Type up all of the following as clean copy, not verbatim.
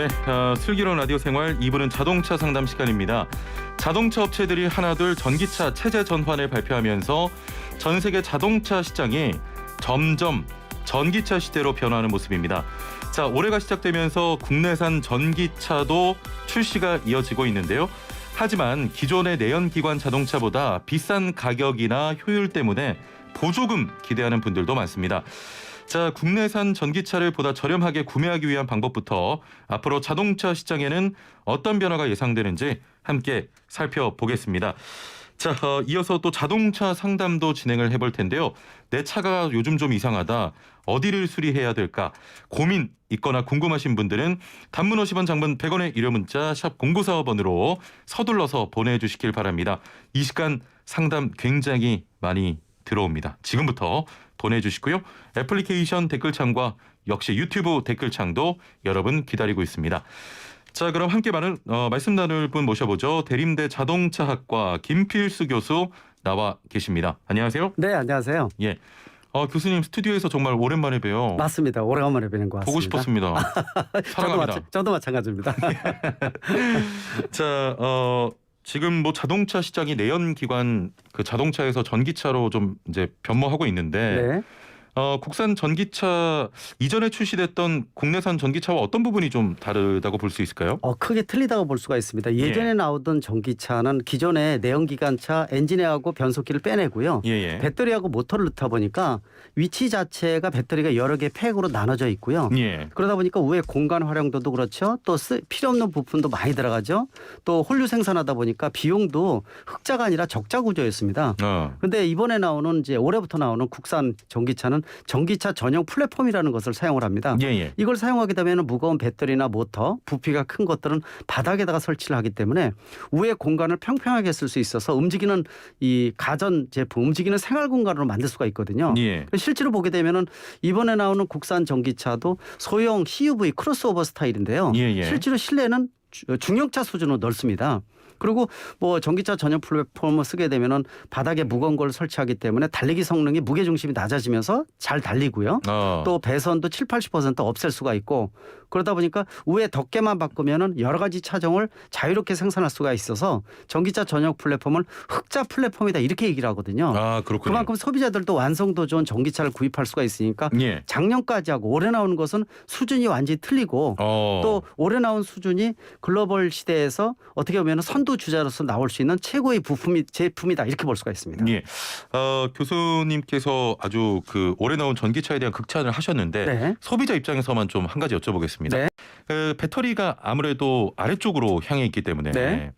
네, 슬기로운 라디오 생활 2부는 자동차 상담 시간입니다. 자동차 업체들이 하나둘 전기차 체제 전환을 발표하면서 전 세계 자동차 시장이 점점 전기차 시대로 변화하는 모습입니다. 자, 올해가 시작되면서 국내산 전기차도 출시가 이어지고 있는데요. 하지만 기존의 내연기관 자동차보다 비싼 가격이나 효율 때문에 보조금 기대하는 분들도 많습니다. 자, 국내산 전기차를 보다 저렴하게 구매하기 위한 방법부터 앞으로 자동차 시장에는 어떤 변화가 예상되는지 함께 살펴보겠습니다. 자, 이어서 또 자동차 상담도 진행을 해볼 텐데요. 내 차가 요즘 좀 이상하다. 어디를 수리해야 될까? 고민 있거나 궁금하신 분들은 단문 50원, 장문 100원의 유료 문자 샵 0945번으로 서둘러서 보내주시길 바랍니다. 이 시간 상담 굉장히 많이 들어옵니다. 지금부터 보내주시고요. 애플리케이션 댓글창과 역시 유튜브 댓글창도 여러분 기다리고 있습니다. 자, 그럼 함께 말씀 나눌 분 모셔보죠. 대림대 자동차학과 김필수 교수 나와 계십니다. 안녕하세요. 네, 안녕하세요. 예, 교수님 스튜디오에서 정말 오랜만에 뵈요. 맞습니다. 오래간만에 뵈는 것 같습니다. 보고 싶었습니다. 사랑합니다. 저도 마찬가지입니다. 자, 지금 뭐 자동차 시장이 내연기관 그 자동차에서 전기차로 좀 이제 변모하고 있는데 네. 국산 전기차 이전에 출시됐던 국내산 전기차와 어떤 부분이 좀 다르다고 볼 수 있을까요? 크게 틀리다고 볼 수가 있습니다. 예전에 나오던 전기차는 기존의 내연기관차 엔진하고 변속기를 빼내고요. 예. 배터리하고 모터를 넣다 보니까 위치 자체가 배터리가 여러 개 팩으로 나눠져 있고요. 예. 그러다 보니까 우회 공간 활용도도 그렇죠. 또 필요 없는 부품도 많이 들어가죠. 또 홀류 생산하다 보니까 비용도 흑자가 아니라 적자 구조였습니다. 그런데 이번에 나오는 이제 올해부터 나오는 국산 전기차는 전기차 전용 플랫폼이라는 것을 사용을 합니다. 예. 이걸 사용하게 되면 무거운 배터리나 모터, 부피가 큰 것들은 바닥에다가 설치를 하기 때문에 우회 공간을 평평하게 쓸 수 있어서 움직이는 이 가전 제품, 움직이는 생활 공간으로 만들 수가 있거든요. 예. 실제로 보게 되면은 이번에 나오는 국산 전기차도 소형 CUV 크로스오버 스타일인데요. 예. 실제로 실내는 중형차 수준으로 넓습니다. 그리고 뭐 전기차 전용 플랫폼을 쓰게 되면은 바닥에 무거운 걸 설치하기 때문에 달리기 성능이 무게 중심이 낮아지면서 잘 달리고요. 또 배선도 70-80% 없앨 수가 있고 그러다 보니까 위에 덮개만 바꾸면은 여러 가지 차종을 자유롭게 생산할 수가 있어서 전기차 전용 플랫폼을 흑자 플랫폼이다 이렇게 얘기를 하거든요. 그렇군요. 그만큼 소비자들도 완성도 좋은 전기차를 구입할 수가 있으니까 예. 작년까지 하고 올해 나오는 것은 수준이 완전히 틀리고 또 올해 나온 수준이 글로벌 시대에서 어떻게 보면 선두주자로서 나올 수 있는 최고의 제품이다 이렇게 볼 수가 있습니다. 예. 교수님께서 아주 그 올해 나온 전기차에 대한 극찬을 하셨는데 네. 소비자 입장에서만 좀 한 가지 여쭤보겠습니다. 네. 배터리가 아무래도 아래쪽으로 향해 있기 때문에 네.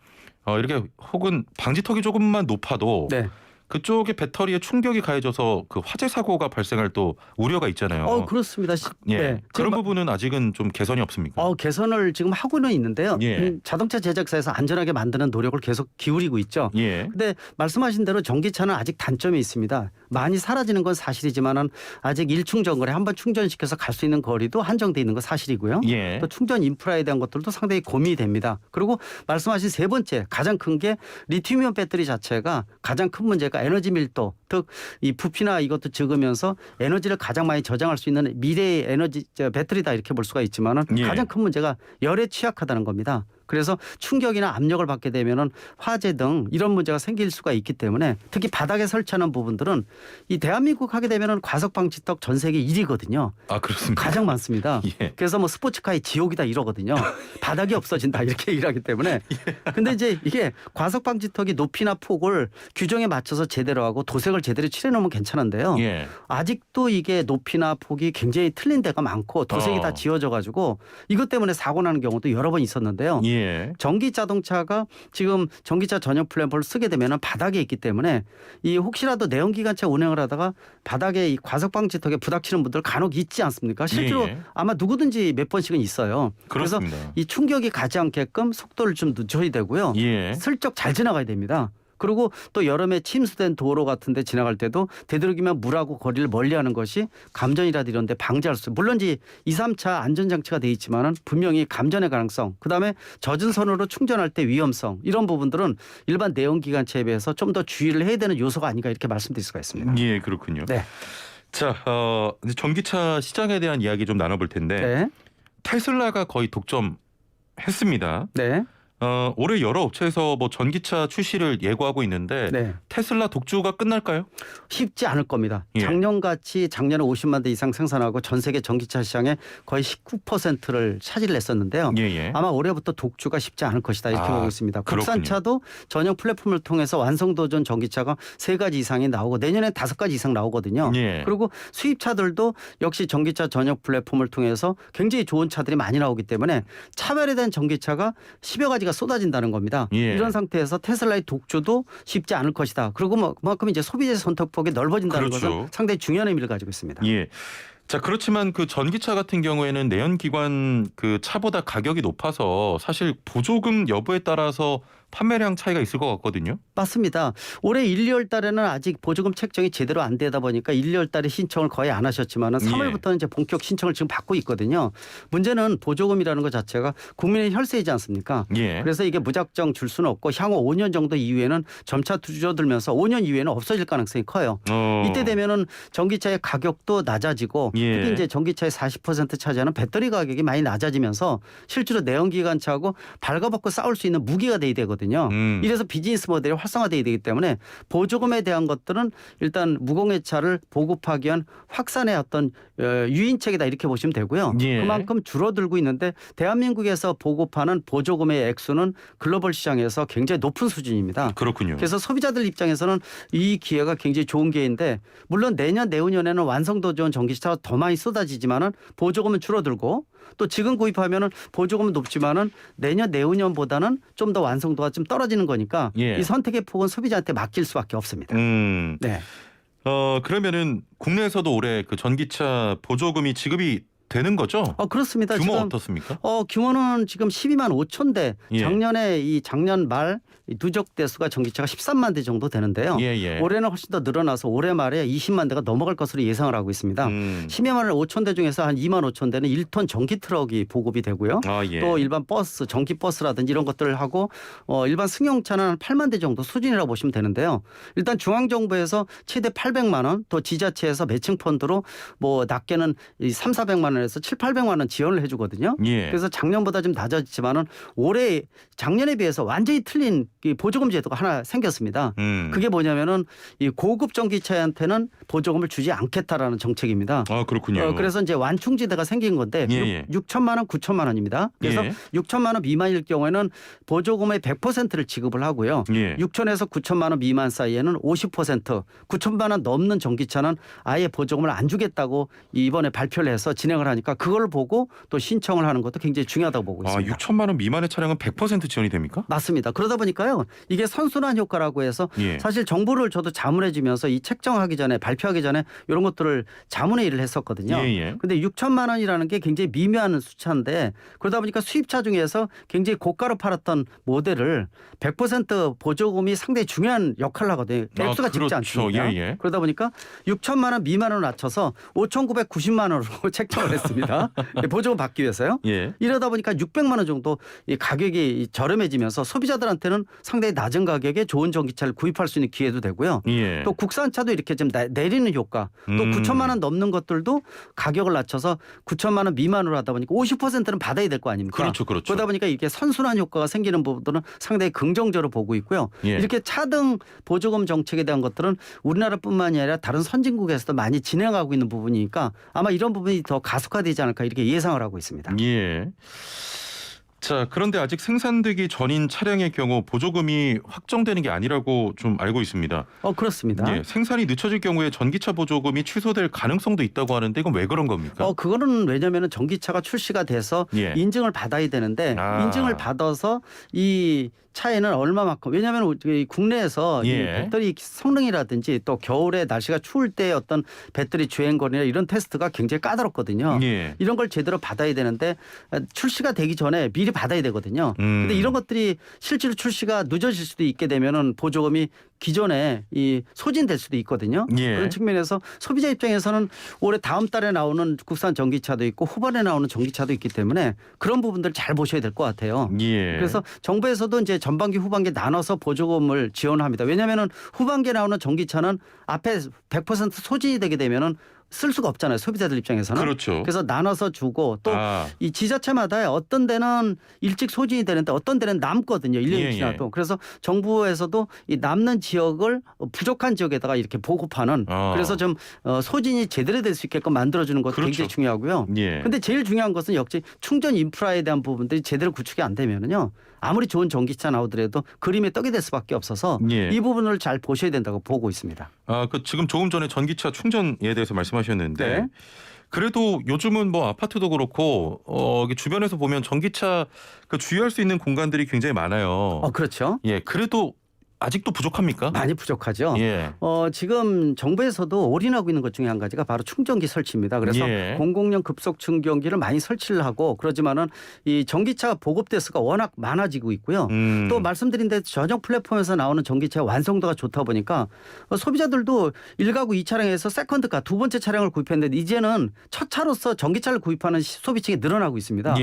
이렇게 혹은 방지턱이 조금만 높아도 네. 그쪽에 배터리에 충격이 가해져서 그 화재 사고가 발생할 또 우려가 있잖아요. 그렇습니다. 예. 네. 그런 부분은 아직은 좀 개선이 없습니까? 개선을 지금 하고는 있는데요. 예. 자동차 제작사에서 안전하게 만드는 노력을 계속 기울이고 있죠. 예. 근데 말씀하신 대로 전기차는 아직 단점이 있습니다. 많이 사라지는 건 사실이지만은 아직 일충전거리 한번 충전시켜서 갈 수 있는 거리도 한정돼 있는 건 사실이고요. 예. 또 충전 인프라에 대한 것들도 상당히 고민이 됩니다. 그리고 말씀하신 세 번째 가장 큰 게 리튬이온 배터리 자체가 가장 큰 문제가 에너지 밀도, 즉 이 부피나 이것도 적으면서 에너지를 가장 많이 저장할 수 있는 미래의 에너지 배터리다 이렇게 볼 수가 있지만은 예. 가장 큰 문제가 열에 취약하다는 겁니다. 그래서 충격이나 압력을 받게 되면은 화재 등 이런 문제가 생길 수가 있기 때문에 특히 바닥에 설치하는 부분들은 이 대한민국 하게 되면은 과속 방지턱 전 세계 1위거든요. 그렇습니다. 가장 많습니다. 예. 그래서 뭐 스포츠카의 지옥이다 이러거든요. 바닥이 없어진다 이렇게 얘기를 하기 때문에. 근데 이제 이게 과속 방지턱이 높이나 폭을 규정에 맞춰서 제대로 하고 도색을 제대로 칠해 놓으면 괜찮은데요. 예. 아직도 이게 높이나 폭이 굉장히 틀린 데가 많고 도색이 다 지워져 가지고 이것 때문에 사고 나는 경우도 여러 번 있었는데요. 예. 전기 자동차가 지금 전기차 전용 플랫폼을 쓰게 되면 바닥에 있기 때문에 이 혹시라도 내연기관차 운행을 하다가 바닥에 이 과속 방지턱에 부닥치는 분들 간혹 있지 않습니까? 실제로 예. 아마 누구든지 몇 번씩은 있어요. 그렇습니다. 그래서 이 충격이 가지 않게끔 속도를 좀 늦춰야 되고요. 예. 슬쩍 잘 지나가야 됩니다. 그리고 또 여름에 침수된 도로 같은 데 지나갈 때도 되도록이면 물하고 거리를 멀리하는 것이 감전이라든지 이런 데 방지할 수. 물론 이제 2, 3차 안전장치가 돼 있지만은 분명히 감전의 가능성, 그다음에 젖은 선으로 충전할 때 위험성 이런 부분들은 일반 내연기관차에 비해서 좀 더 주의를 해야 되는 요소가 아닌가 이렇게 말씀드릴 수가 있습니다. 예, 그렇군요. 네. 자, 이제 전기차 시장에 대한 이야기 좀 나눠볼 텐데 네. 테슬라가 거의 독점 했습니다. 네. 올해 여러 업체에서 뭐 전기차 출시를 예고하고 있는데 네. 테슬라 독주가 끝날까요? 쉽지 않을 겁니다. 예. 작년같이 작년에 50만 대 이상 생산하고 전 세계 전기차 시장의 거의 19%를 차지를 했었는데요. 예. 아마 올해부터 독주가 쉽지 않을 것이다 이렇게 보고 있습니다. 그렇군요. 국산차도 전용 플랫폼을 통해서 완성도전 전기차가 3가지 이상이 나오고 내년에 5가지 이상 나오거든요. 예. 그리고 수입차들도 역시 전기차 전용 플랫폼을 통해서 굉장히 좋은 차들이 많이 나오기 때문에 차별화된 전기차가 10여 가지가 쏟아진다는 겁니다. 예. 이런 상태에서 테슬라의 독주도 쉽지 않을 것이다. 그리고 뭐 그만큼 이제 소비자의 선택폭이 넓어진다는 그렇죠. 것은 상당히 중요한 의미를 가지고 있습니다. 예. 자, 그렇지만 그 전기차 같은 경우에는 내연기관 그 차보다 가격이 높아서 사실 보조금 여부에 따라서 판매량 차이가 있을 것 같거든요. 맞습니다. 올해 1, 2월 달에는 아직 보조금 책정이 제대로 안 되다 보니까 1, 2월 달에 신청을 거의 안 하셨지만 3월부터는 이제 본격 신청을 지금 받고 있거든요. 문제는 보조금이라는 것 자체가 국민의 혈세이지 않습니까? 예. 그래서 이게 무작정 줄 수는 없고 향후 5년 정도 이후에는 점차 줄어들면서 5년 이후에는 없어질 가능성이 커요. 이때 되면은 전기차의 가격도 낮아지고 예. 특히 이제 전기차의 40% 차지하는 배터리 가격이 많이 낮아지면서 실제로 내연기관차하고 발가벗고 싸울 수 있는 무기가 돼야 되거든요. 이래서 비즈니스 모델이 활성화돼야 되기 때문에 보조금에 대한 것들은 일단 무공해차를 보급하기 위한 확산의 어떤 유인책이다 이렇게 보시면 되고요. 예. 그만큼 줄어들고 있는데 대한민국에서 보급하는 보조금의 액수는 글로벌 시장에서 굉장히 높은 수준입니다. 그렇군요. 그래서 소비자들 입장에서는 이 기회가 굉장히 좋은 기회인데 물론 내년 내후년에는 완성도 좋은 전기차가 더 많이 쏟아지지만은 보조금은 줄어들고 또 지금 구입하면은 보조금은 높지만은 내년 내후년보다는 좀 더 완성도가 좀 떨어지는 거니까 예. 이 선택의 폭은 소비자한테 맡길 수밖에 없습니다. 네. 그러면은 국내에서도 올해 그 전기차 보조금이 지급이 되는 거죠? 그렇습니다. 규모 지금 어떻습니까? 규모는 지금 12만 5천 대. 예. 작년에 이 작년 말 누적 대수가 전기차가 13만 대 정도 되는데요. 예. 올해는 훨씬 더 늘어나서 올해 말에 20만 대가 넘어갈 것으로 예상을 하고 있습니다. 12만 5천 대 중에서 한 2만 5천 대는 1톤 전기 트럭이 보급이 되고요. 예. 또 일반 버스, 전기 버스라든지 이런 것들을 하고 일반 승용차는 한 8만 대 정도 수준이라고 보시면 되는데요. 일단 중앙정부에서 최대 800만 원, 또 지자체에서 매칭 펀드로 뭐 낮게는 3, 400만 원에서 7, 800만 원 지원을 해주거든요. 예. 그래서 작년보다 좀 낮아지지만은 올해 작년에 비해서 완전히 틀린 이 보조금 제도가 하나 생겼습니다. 그게 뭐냐면은 이 고급 전기차한테는 보조금을 주지 않겠다라는 정책입니다. 그렇군요. 그래서 이제 완충지대가 생긴 건데 예. 6천만 원, 9천만 원입니다. 그래서 예. 6천만 원 미만일 경우에는 보조금의 100%를 지급을 하고요. 예. 6천에서 9천만 원 미만 사이에는 50%, 9천만 원 넘는 전기차는 아예 보조금을 안 주겠다고 이번에 발표를 해서 진행을 하니까 그걸 보고 또 신청을 하는 것도 굉장히 중요하다고 보고 있습니다. 6천만 원 미만의 차량은 100% 지원이 됩니까? 맞습니다. 그러다 보니까요. 이게 선순환 효과라고 해서 예. 사실 정부를 저도 자문해 주면서 이 책정하기 전에 발표하기 전에 이런 것들을 자문회의를 했었거든요. 예. 근데 6천만 원이라는 게 굉장히 미묘한 숫자인데 그러다 보니까 수입차 중에서 굉장히 고가로 팔았던 모델을 100% 보조금이 상당히 중요한 역할을 하거든요. 액수가 그렇죠. 적지 않습니다. 예. 그러다 보니까 6천만 원 미만으로 낮춰서 5,990만 원으로 책정을 했습니다. 보조금 받기 위해서요. 예. 이러다 보니까 600만 원 정도 이 가격이 저렴해지면서 소비자들한테는 상당히 낮은 가격에 좋은 전기차를 구입할 수 있는 기회도 되고요. 예. 또 국산차도 이렇게 좀 내리는 효과. 또 9천만 원 넘는 것들도 가격을 낮춰서 9천만 원 미만으로 하다 보니까 50%는 받아야 될 거 아닙니까? 그렇죠. 그러다 보니까 이게 선순환 효과가 생기는 부분들은 상당히 긍정적으로 보고 있고요. 예. 이렇게 차등 보조금 정책에 대한 것들은 우리나라뿐만이 아니라 다른 선진국에서도 많이 진행하고 있는 부분이니까 아마 이런 부분이 더 가속화되지 않을까 이렇게 예상을 하고 있습니다. 예. 자, 그런데 아직 생산되기 전인 차량의 경우 보조금이 확정되는 게 아니라고 좀 알고 있습니다. 그렇습니다. 예, 생산이 늦춰질 경우에 전기차 보조금이 취소될 가능성도 있다고 하는데 이건 왜 그런 겁니까? 그거는 왜냐하면 전기차가 출시가 돼서 예. 인증을 받아야 되는데 인증을 받아서 이 차에는 얼마만큼 왜냐하면 국내에서 이 배터리 성능이라든지 또 겨울에 날씨가 추울 때 어떤 배터리 주행거리나 이런 테스트가 굉장히 까다롭거든요. 이런 걸 제대로 받아야 되는데 출시가 되기 전에 미리 받아야 되거든요. 근데 이런 것들이 실제로 출시가 늦어질 수도 있게 되면은 보조금이 기존에 이 소진될 수도 있거든요. 그런 측면에서 소비자 입장에서는 올해 다음 달에 나오는 국산 전기차도 있고 후반에 나오는 전기차도 있기 때문에 그런 부분들 잘 보셔야 될 것 같아요. 그래서 정부에서도 이제 전반기 후반기 나눠서 보조금을 지원합니다. 왜냐하면 후반기에 나오는 전기차는 앞에 100% 소진이 되게 되면은 쓸 수가 없잖아요. 소비자들 입장에서는. 그렇죠. 그래서 나눠서 주고 또 이 지자체마다 어떤 데는 일찍 소진이 되는데 어떤 데는 남거든요. 1년이 지나도. 그래서 정부에서도 이 남는 지역을 부족한 지역에다가 이렇게 보급하는 그래서 좀 소진이 제대로 될 수 있게끔 만들어주는 것도 그렇죠. 굉장히 중요하고요. 그런데 제일 중요한 것은 역시 충전 인프라에 대한 부분들이 제대로 구축이 안 되면은요. 아무리 좋은 전기차 나오더라도 그림의 떡이 될 수밖에 없어서 이 부분을 잘 보셔야 된다고 보고 있습니다. 그 지금 조금 전에 전기차 충전에 대해서 말씀하셨는데 그래도 요즘은 뭐 아파트도 그렇고 주변에서 보면 전기차 주유할 수 있는 공간들이 굉장히 많아요. 그렇죠. 예, 그래도 아직도 부족합니까? 많이 부족하죠. 지금 정부에서도 올인하고 있는 것 중에 한 가지가 바로 충전기 설치입니다. 그래서 공공용 급속 충전기를 많이 설치를 하고 그러지만은 이 전기차 보급 대수가 워낙 많아지고 있고요. 또 말씀드린 대로 전용 플랫폼에서 나오는 전기차 완성도가 좋다 보니까 소비자들도 1가구 2차량에서 세컨드카 두 번째 차량을 구입했는데 이제는 첫 차로서 전기차를 구입하는 소비층이 늘어나고 있습니다.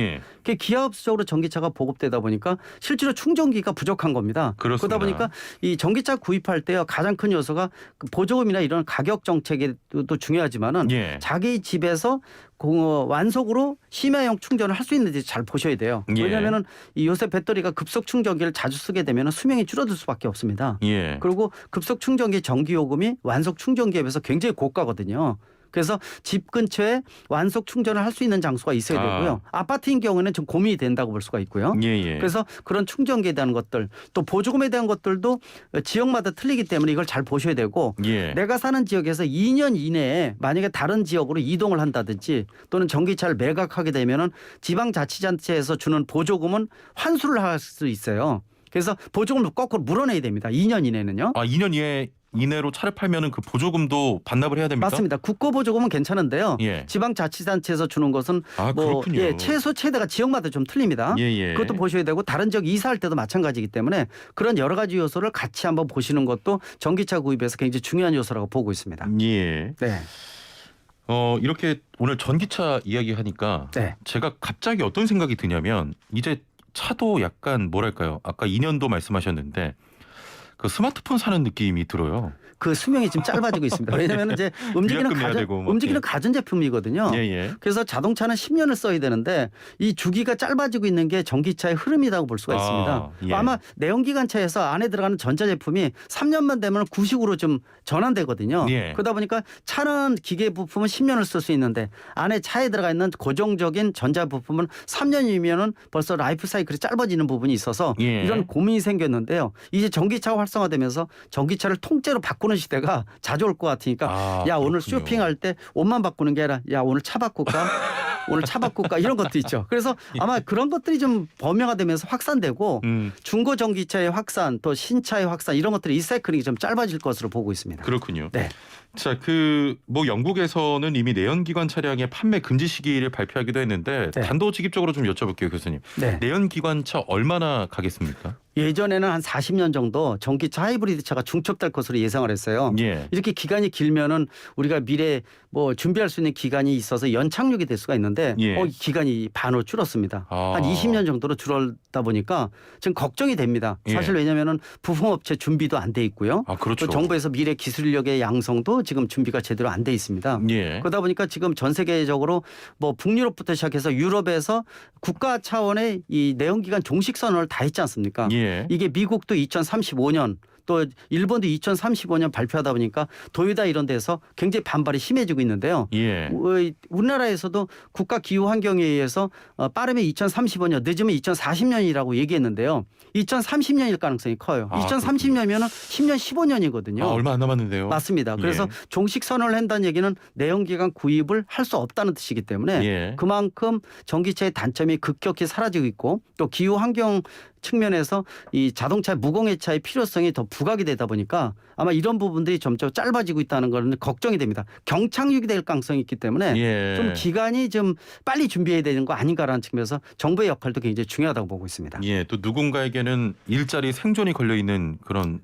기하급수적으로 전기차가 보급되다 보니까 실제로 충전기가 부족한 겁니다. 그렇습니다. 그러다 보니까 이 전기차 구입할 때요 가장 큰 요소가 보조금이나 이런 가격 정책도 중요하지만은 자기 집에서 완속으로 심야용 충전을 할 수 있는지 잘 보셔야 돼요. 왜냐하면은 이 요새 배터리가 급속 충전기를 자주 쓰게 되면 수명이 줄어들 수밖에 없습니다. 그리고 급속 충전기 전기 요금이 완속 충전기에 비해서 굉장히 고가거든요. 그래서 집 근처에 완속 충전을 할 수 있는 장소가 있어야 되고요. 아파트인 경우에는 좀 고민이 된다고 볼 수가 있고요. 그래서 그런 충전기에 대한 것들 또 보조금에 대한 것들도 지역마다 틀리기 때문에 이걸 잘 보셔야 되고 내가 사는 지역에서 2년 이내에 만약에 다른 지역으로 이동을 한다든지 또는 전기차를 매각하게 되면은 지방자치단체에서 주는 보조금은 환수를 할 수 있어요. 그래서 보조금을 거꾸로 물어내야 됩니다. 2년 이내는요. 2년 이내로 차를 팔면은 그 보조금도 반납을 해야 됩니까? 맞습니다. 국고 보조금은 괜찮은데요. 지방자치단체에서 주는 것은 최소 최대가 지역마다 좀 틀립니다. 그것도 보셔야 되고 다른 지역 이사할 때도 마찬가지이기 때문에 그런 여러 가지 요소를 같이 한번 보시는 것도 전기차 구입에서 굉장히 중요한 요소라고 보고 있습니다. 이렇게 오늘 전기차 이야기하니까 제가 갑자기 어떤 생각이 드냐면 이제 차도 약간 뭐랄까요? 아까 2년도 말씀하셨는데 그 스마트폰 사는 느낌이 들어요. 그 수명이 지금 짧아지고 있습니다. 왜냐하면 이제 움직이는 가전제품이거든요. 그래서 자동차는 10년을 써야 되는데 이 주기가 짧아지고 있는 게 전기차의 흐름이라고 볼 수가 있습니다. 아마 내연기관차에서 안에 들어가는 전자제품이 3년만 되면 구식으로 좀 전환되거든요. 그러다 보니까 차는 기계 부품은 10년을 쓸 수 있는데 안에 차에 들어가 있는 고정적인 전자부품은 3년이면은 벌써 라이프 사이클이 짧아지는 부분이 있어서 이런 고민이 생겼는데요. 이제 전기차가 활성화되면서 전기차를 통째로 바꾸는 시대가 자주 올 것 같으니까 오늘 쇼핑할 때 옷만 바꾸는 게 아니라 오늘 차 바꿀까? 오늘 차 바꿀까? 이런 것도 있죠. 그래서 아마 그런 것들이 좀 범용화되면서 확산되고 중고 전기차의 확산 또 신차의 확산 이런 것들이 이 사이클이 좀 짧아질 것으로 보고 있습니다. 그렇군요. 자, 영국에서는 이미 내연기관 차량의 판매 금지 시기를 발표하기도 했는데 단도직입적으로 좀 여쭤볼게요, 교수님. 내연기관차 얼마나 가겠습니까? 예전에는 한 40년 정도 전기차 하이브리드 차가 중첩될 것으로 예상을 했어요. 이렇게 기간이 길면은 우리가 미래 준비할 수 있는 기간이 있어서 연착륙이 될 수가 있는데 기간이 반으로 줄었습니다. 한 20년 정도로 줄었다 보니까 지금 걱정이 됩니다. 사실 왜냐하면은 부품업체 준비도 안 돼 있고요. 그렇죠. 또 정부에서 미래 기술력의 양성도 지금 준비가 제대로 안 돼 있습니다. 그러다 보니까 지금 전 세계적으로 북유럽부터 시작해서 유럽에서 국가 차원의 이 내연기관 종식 선언을 다 했지 않습니까? 이게 미국도 2035년 또 일본도 2035년 발표하다 보니까 도요타 이런 데서 굉장히 반발이 심해지고 있는데요. 우리나라에서도 국가기후환경회의에서 빠르면 2035년 늦으면 2040년이라고 얘기했는데요. 2030년일 가능성이 커요. 2030년이면 10년 15년이거든요. 얼마 안 남았는데요. 맞습니다. 그래서 종식 선언을 한다는 얘기는 내연기관 구입을 할 수 없다는 뜻이기 때문에 그만큼 전기차의 단점이 급격히 사라지고 있고 또 기후환경 측면에서 이 자동차 무공해차의 필요성이 더 부각이 되다 보니까 아마 이런 부분들이 점점 짧아지고 있다는 건 걱정이 됩니다. 경착륙이 될 가능성이 있기 때문에 좀 기간이 좀 빨리 준비해야 되는 거 아닌가라는 측면에서 정부의 역할도 굉장히 중요하다고 보고 있습니다. 또 누군가에게는 일자리 생존이 걸려 있는 그런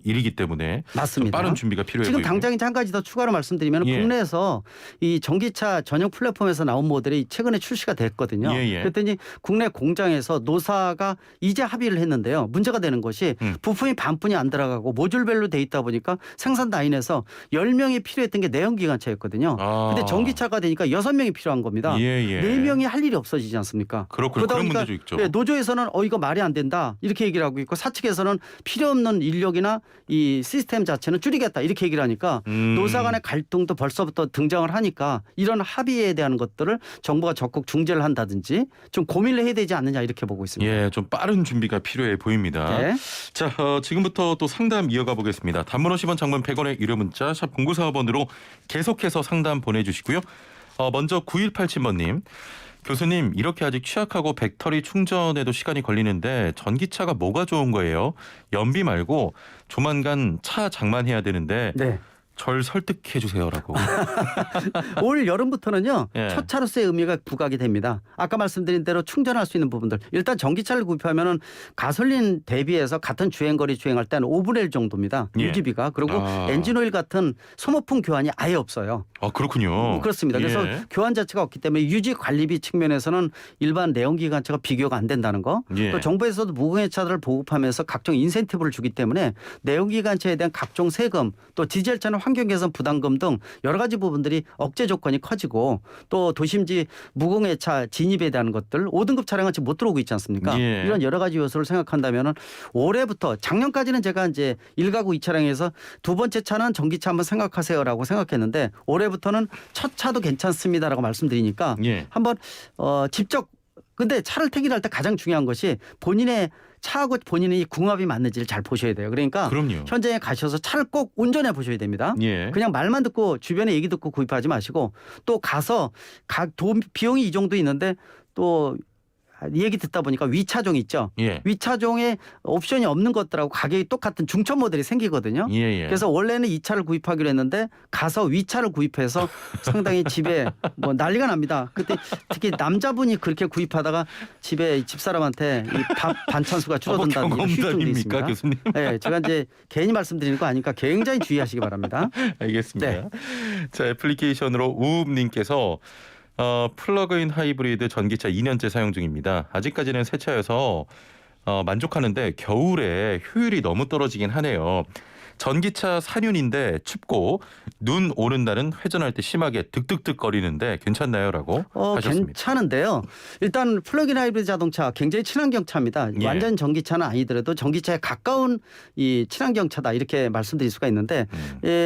일이기 때문에 맞습니다. 좀 빠른 준비가 필요해 지금 보이고요. 당장 이제 한 가지 더 추가로 말씀드리면 예. 국내에서 이 전기차 전용 플랫폼에서 나온 모델이 최근에 출시가 됐거든요. 예. 그랬더니 국내 공장에서 노사가 이제 합의를 했는데요. 문제가 되는 것이 부품이 반뿐이 안 들어가고 모듈별로 돼 있다 보니까 생산 라인에서 10명이 필요했던 게 내연기관차였거든요. 근데 전기차가 되니까 6명이 필요한 겁니다. 4명이 할 일이 없어지지 않습니까? 그렇군요. 그러다 그런 보니까 문제도 있죠. 노조에서는 이거 말이 안 된다 이렇게 얘기를 하고 있고 사측에서는 필요 없는 인력이나 이 시스템 자체는 줄이겠다 이렇게 얘기를 하니까 노사 간의 갈등도 벌써부터 등장을 하니까 이런 합의에 대한 것들을 정부가 적극 중재를 한다든지 좀 고민을 해야 되지 않느냐 이렇게 보고 있습니다. 예, 좀 빠른 준비가 필요해 보입니다. 네. 자, 지금부터 또 상담 이어가 보겠습니다. 단문 50원, 장문 100원의 유료 문자 샵 0945번으로 계속해서 상담 보내주시고요. 먼저 9187번님. 교수님, 이렇게 아직 취약하고 배터리 충전에도 시간이 걸리는데 전기차가 뭐가 좋은 거예요? 연비 말고 조만간 차 장만해야 되는데 네. 절 설득해 주세요라고. 올 여름부터는요. 예. 첫 차로서의 의미가 부각이 됩니다. 아까 말씀드린 대로 충전할 수 있는 부분들. 일단 전기차를 구입하면은 가솔린 대비해서 같은 주행거리 주행할 때는 5분의 1 정도입니다. 예. 유지비가. 그리고 엔진오일 같은 소모품 교환이 아예 없어요. 그렇군요. 그렇습니다. 그래서 교환 자체가 없기 때문에 유지 관리비 측면에서는 일반 내연기관차가 비교가 안 된다는 거. 또 정부에서도 무공해차들을 보급하면서 각종 인센티브를 주기 때문에 내연기관차에 대한 각종 세금 또 디젤차는 환경 개선 부담금 등 여러 가지 부분들이 억제 조건이 커지고 또 도심지 무공해차 진입에 대한 것들 5등급 차량은 지금 못 들어오고 있지 않습니까? 이런 여러 가지 요소를 생각한다면 올해부터 작년까지는 제가 이제 1가구 2차량에서 두 번째 차는 전기차 한번 생각하세요라고 생각했는데 올해부터는 첫 차도 괜찮습니다라고 말씀드리니까 한번 직접 근데 차를 택일할 때 가장 중요한 것이 본인의 차하고 본인의 궁합이 맞는지를 잘 보셔야 돼요. 그러니까 그럼요. 현장에 가셔서 차를 꼭 운전해 보셔야 됩니다. 그냥 말만 듣고 주변에 얘기 듣고 구입하지 마시고 또 가서 비용이 이 정도 있는데 또 얘기 듣다 보니까 위차종 있죠. 위차종에 옵션이 없는 것들하고 가격이 똑같은 중천 모델이 생기거든요. 그래서 원래는 이 차를 구입하기로 했는데 가서 위차를 구입해서 상당히 집에 뭐 난리가 납니다. 그때 특히 남자분이 그렇게 구입하다가 집에 집사람한테 이 밥 반찬수가 줄어든다는 이런 실종도 있습니다. 교수님? 네, 제가 이제 괜히 말씀드리는 거 아니까 굉장히 주의하시기 바랍니다. 알겠습니다. 네. 자, 애플리케이션으로 우읍님께서 플러그인 하이브리드 전기차 2년째 사용 중입니다. 아직까지는 새 차여서 만족하는데 겨울에 효율이 너무 떨어지긴 하네요. 전기차 4륜인데 춥고 눈 오는 날은 회전할 때 심하게 득득득 거리는데 괜찮나요?라고 하셨습니다. 괜찮은데요. 일단 플러그인 하이브리드 자동차 굉장히 친환경 차입니다. 완전 전기차는 아니더라도 전기차에 가까운 이 친환경 차다 이렇게 말씀드릴 수가 있는데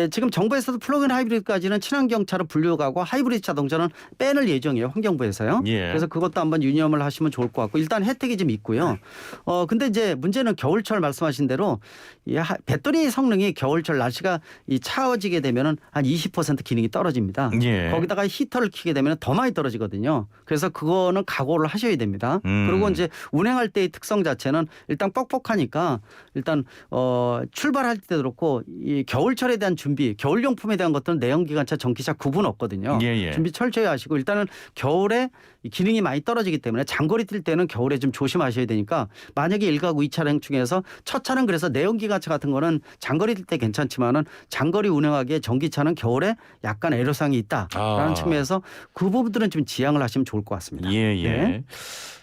지금 정부에서도 플러그인 하이브리드까지는 친환경 차로 분류하고 하이브리드 자동차는 빼낼 예정이에요. 환경부에서요. 그래서 그것도 한번 유념을 하시면 좋을 것 같고 일단 혜택이 좀 있고요. 근데 이제 문제는 겨울철 말씀하신 대로 이 배터리 성능이 겨울철 날씨가 이 차워지게 되면은 한 20% 기능이 떨어집니다. 거기다가 히터를 켜게 되면 더 많이 떨어지거든요. 그래서 그거는 각오를 하셔야 됩니다. 그리고 이제 운행할 때의 특성 자체는 일단 뻑뻑하니까 일단 출발할 때도 그렇고 이 겨울철에 대한 준비, 겨울용품에 대한 것들은 내연기관차, 전기차 구분 없거든요. 준비 철저히 하시고 일단은 겨울에 기능이 많이 떨어지기 때문에 장거리 뛸 때는 겨울에 좀 조심하셔야 되니까 만약에 1가구 2차량 중에서 첫 차는 그래서 내연기관차 같은 거는 장거리 뛸 때 괜찮지만은 장거리 운행하기에 전기차는 겨울에 약간 애로사항이 있다라는 측면에서 그 부분들은 좀 지양을 하시면 좋을 것 같습니다. 네.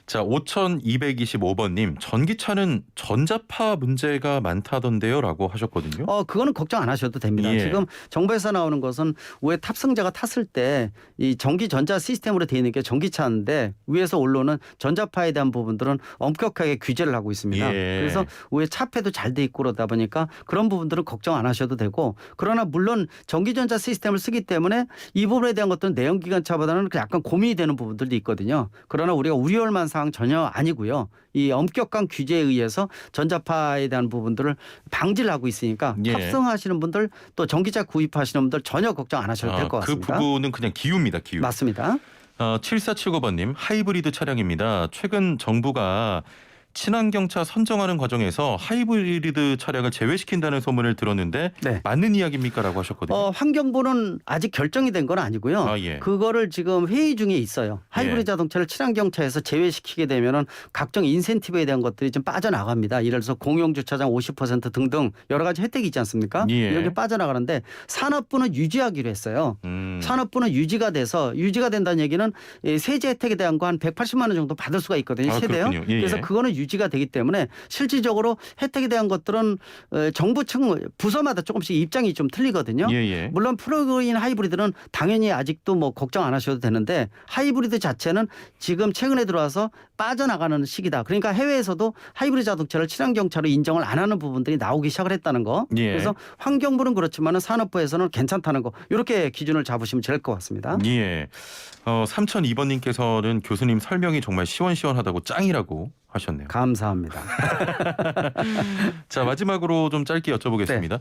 자, 5225번님 전기차는 전자파 문제가 많다던데요라고 하셨거든요. 그거는 걱정 안 하셔도 됩니다. 지금 정부에서 나오는 것은 위에 탑승자가 탔을 때 이 전기 전자 시스템으로 되어 있는 게 전기차인데 위에서 올라오는 전자파에 대한 부분들은 엄격하게 규제를 하고 있습니다. 그래서 위에 차폐도 잘 돼 있고 그러다 보니까 그런 부분들은 걱정 안 하셔도 되고 그러나 물론 전기 전자 시스템을 쓰기 때문에 이 부분에 대한 것들은 내연기관차보다는 약간 고민이 되는 부분들도 있거든요. 그러나 우리가 우려할 만한 사항 전혀 아니고요. 이 엄격한 규제에 의해서 전자파에 대한 부분들을 방지를 하고 있으니까 탑승하시는 분들 또 전기차 구입하시는 분들 전혀 걱정 안 하셔도 될 것 같습니다. 그 부분은 그냥 기우입니다. 기우. 맞습니다. 7479번님 하이브리드 차량입니다. 최근 정부가 친환경차 선정하는 과정에서 하이브리드 차량을 제외시킨다는 소문을 들었는데 네. 맞는 이야기입니까라고 하셨거든요. 환경부는 아직 결정이 된 건 아니고요. 아, 예. 그거를 지금 회의 중에 있어요. 하이브리드 예. 자동차를 친환경차에서 제외시키게 되면은 각종 인센티브에 대한 것들이 좀 빠져나갑니다. 예를 들어서 공용 주차장 50% 등등 여러 가지 혜택이 있지 않습니까? 예. 이렇게 빠져나가는데 산업부는 유지하기로 했어요. 산업부는 유지가 된다는 얘기는 세제 혜택에 대한 거 한 180만 원 정도 받을 수가 있거든요. 세대요. 그렇군요. 예. 그래서 그거는 유지가 되기 때문에 실질적으로 혜택에 대한 것들은 정부 측 부서마다 조금씩 입장이 좀 틀리거든요. 예. 물론 플러그인 하이브리드는 당연히 아직도 뭐 걱정 안 하셔도 되는데 하이브리드 자체는 지금 최근에 들어와서 빠져나가는 시기다. 그러니까 해외에서도 하이브리드 자동차를 친환경차로 인정을 안 하는 부분들이 나오기 시작을 했다는 거. 예. 그래서 환경부는 그렇지만 산업부에서는 괜찮다는 거. 이렇게 기준을 잡으시면 될 것 같습니다. 예. 3002번님께서는 교수님 설명이 정말 시원시원하다고 짱이라고 하셨네요. 감사합니다. 자, 마지막으로 좀 짧게 여쭤보겠습니다.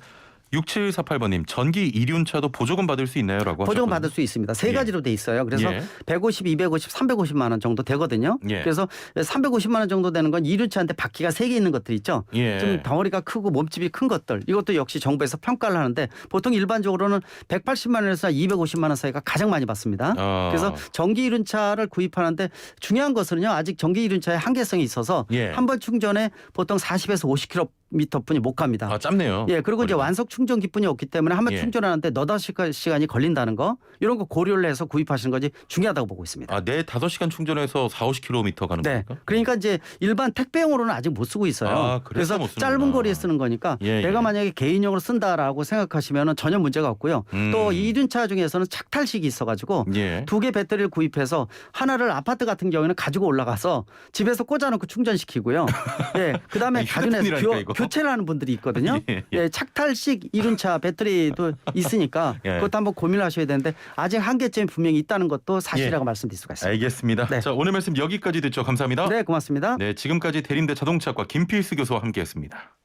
6748번님 전기 이륜차도 보조금 받을 수 있나요?라고 보조금 하셨거든요. 받을 수 있습니다. 세 가지로 돼 있어요. 그래서 예. 150, 250, 350만 원 정도 되거든요. 예. 그래서 350만 원 정도 되는 건 이륜차한테 바퀴가 3개 있는 것들 있죠. 예. 좀 덩어리가 크고 몸집이 큰 것들. 이것도 역시 정부에서 평가를 하는데 보통 일반적으로는 180만 원에서 250만 원 사이가 가장 많이 받습니다. 그래서 전기 이륜차를 구입하는데 중요한 것은요. 아직 전기 이륜차의 한계성이 있어서 예. 한 번 충전에 보통 40에서 50km뿐이 못 갑니다. 아, 짧네요. 예, 그리고 이제 거리가. 완속 충전 기분이 없기 때문에 한 번 예. 충전하는데 너다섯 시간이 걸린다는 거 이런 거 고려를 해서 구입하시는 것이 중요하다고 보고 있습니다. 아, 내 5시간 충전해서 40-50km 가는 네, 겁니까? 그러니까 이제 일반 택배용으로는 아직 못 쓰고 있어요. 아, 그래서 못 쓰는구나. 짧은 거리에 쓰는 거니까 예, 내가 예. 만약에 개인용으로 쓴다라고 생각하시면 전혀 문제가 없고요. 또 이륜차 중에서는 착탈식이 있어가지고 예. 2개 배터리를 구입해서 하나를 아파트 같은 경우에는 가지고 올라가서 집에서 꽂아놓고 충전시키고요. 예, 그다음에 휴대폰이라니까, 가중해서 이거. 교체를 하는 분들이 있거든요. 예, 예, 착탈식 이륜차 배터리도 있으니까 예. 그것도 한번 고민하셔야 되는데 아직 한계점이 분명히 있다는 것도 사실이라고 예. 말씀드릴 수가 있습니다. 알겠습니다. 네. 자, 오늘 말씀 여기까지 듣죠. 감사합니다. 네, 고맙습니다. 네, 지금까지 대림대 자동차과 김필수 교수와 함께했습니다.